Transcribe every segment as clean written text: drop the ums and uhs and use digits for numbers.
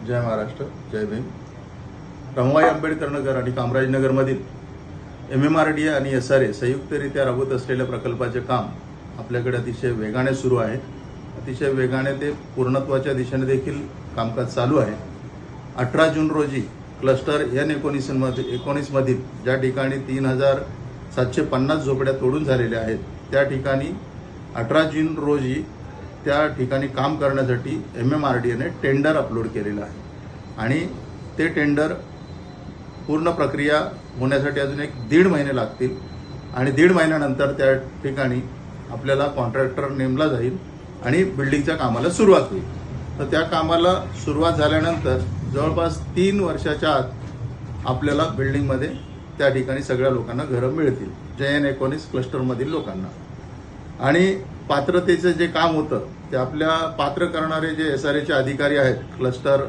जय महाराष्ट्र, जय भीम। रमाबाई आंबेडकर नगर आणि कामराजनगरमधील MMRDA आणि SRA संयुक्तरित्या राबवत असलेल्या प्रकल्पाचे काम आपल्याकडे अतिशय वेगाने सुरू आहे। अतिशय वेगाने ते पूर्णत्वाच्या दिशेने देखील कामकाज चालू आहे। 18 जून रोजी क्लस्टर N19 मधील ज्या ठिकाणी 3750 झोपड्या तोडून झालेल्या आहेत, त्या ठिकाणी 18 जून रोजी त्या ठिकाणी काम करण्यासाठी MMRDA ने टेंडर अपलोड केलेलं आहे आणि ते टेंडर पूर्ण प्रक्रिया होण्यासाठी अजून 1.5 महिने लागतील आणि 1.5 महिन्यानंतर त्या ठिकाणी आपल्याला कॉन्ट्रॅक्टर नेमला जाईल आणि बिल्डिंगच्या कामाला सुरुवात होईल। तर त्या कामाला सुरुवात झाल्यानंतर जवळपास 3 वर्षाच्या आत आपल्याला बिल्डिंगमध्ये त्या ठिकाणी सगळ्या लोकांना घरं मिळतील, N19 क्लस्टरमधील लोकांना। आणि पात्रतेचं जे काम होतं ते आपल्या पात्र करणारे जे SRAचे अधिकारी आहेत, क्लस्टर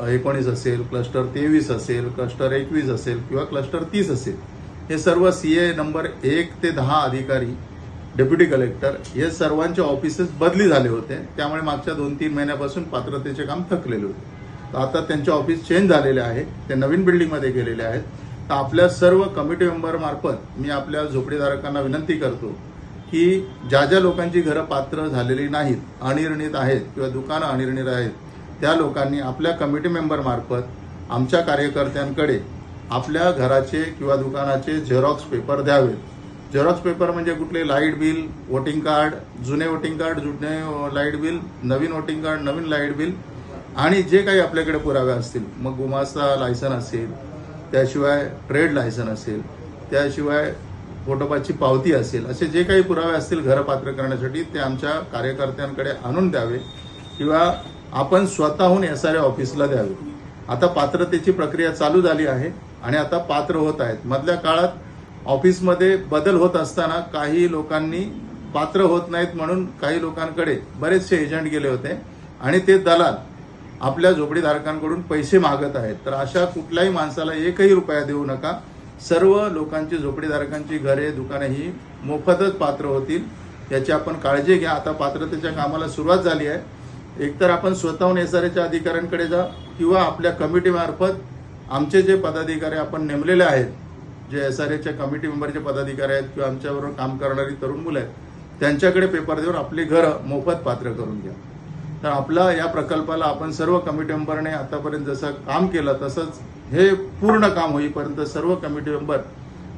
19 असेल, क्लस्टर 23 असेल, क्लस्टर 21 असेल किंवा क्लस्टर 30 असेल, हे सर्व CA नंबर 1 ते 10 अधिकारी, डेप्युटी कलेक्टर हे सर्वांचे ऑफिसेस बदली झाले होते। त्यामुळे मागच्या 2-3 महिन्यापासून पात्रतेचे काम थकलेले होते। तर आता त्यांचे ऑफिस चेंज झालेले आहे, ते नवीन बिल्डिंगमध्ये गेलेले आहेत। तर आपल्या सर्व कमिटी मेंबर मार्फत मी आपल्या झोपडीधारकांना विनंती करतो की ज्या लोकांची घरं पात्र झालेली नाहीत, अनिर्णित आहेत किंवा दुकानं अनिर्णित आहेत, त्या लोकांनी आपल्या कमिटी मेंबर मार्फत आमच्या कार्यकर्त्यांकडे आपल्या घराचे किंवा दुकानाचे झेरॉक्स पेपर द्यावेत। झेरॉक्स पेपर म्हणजे कुठले लाईट बिल, वोटिंग कार्ड, जुने वोटिंग कार्ड, जुने लाईट बिल, नवीन वोटिंग कार्ड, नवीन लाईट बिल आणि जे काही आपल्याकडे पुरावे असतील, मग गुमास्ता लायसन असेल, त्याशिवाय ट्रेड लायसन असेल, त्याशिवाय फोटोपाची पावती असेल, असे जे काही पुरावे असतील घरं पात्र करण्यासाठी ते आमच्या कार्यकर्त्यांकडे आणून द्यावे किंवा आपण स्वतःहून SRA ऑफिसला द्यावे। आता पात्रतेची प्रक्रिया चालू झाली आहे आणि आता पात्र होत आहेत। मधल्या काळात ऑफिसमध्ये बदल होत असताना काही लोकांनी पात्र होत नाहीत म्हणून काही लोकांकडे बरेचसे एजंट गेले होते आणि ते दलाल आपल्या झोपडीधारकांकडून पैसे मागत आहेत। तर अशा कुठल्याही माणसाला 1ही रुपया देऊ नका। सर्व लोकांची, झोपडीधारकांची घरे, दुकाने ही मोफतच पात्र होतील, याची आपण काळजी घ्या। आता पात्रतेच्या कामाला सुरुवात झाली आहे। एकतर आपण स्वतःहून SRAच्या अधिकाऱ्यांकडे जा किंवा आपल्या कमिटी मार्फत आमचे जे पदाधिकारी आपण नेमलेले आहेत, जे SRAच्या कमिटी मेंबरचे पदाधिकारी आहेत किंवा आमच्याबरोबर काम करणारी तरुण मुलं आहेत, त्यांच्याकडे पेपर देऊन आपली घरं मोफत पात्र करून घ्या। तर आपला या प्रकल्पाला आपण सर्व कमिटी मेंबरने आतापर्यंत जसं काम केलं तसंच हे पूर्ण काम होईपर्यंत सर्व कमिटी मेंबर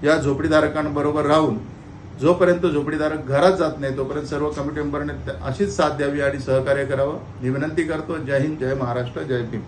या झोपडीधारकांबरोबर राहून जोपर्यंत झोपडीधारक घरात जात नाही तोपर्यंत सर्व कमिटी मेंबरने अशीच साथ द्यावी आणि सहकार्य करावं ही विनंती करतो। जय हिंद, जय महाराष्ट्र, जय भीम।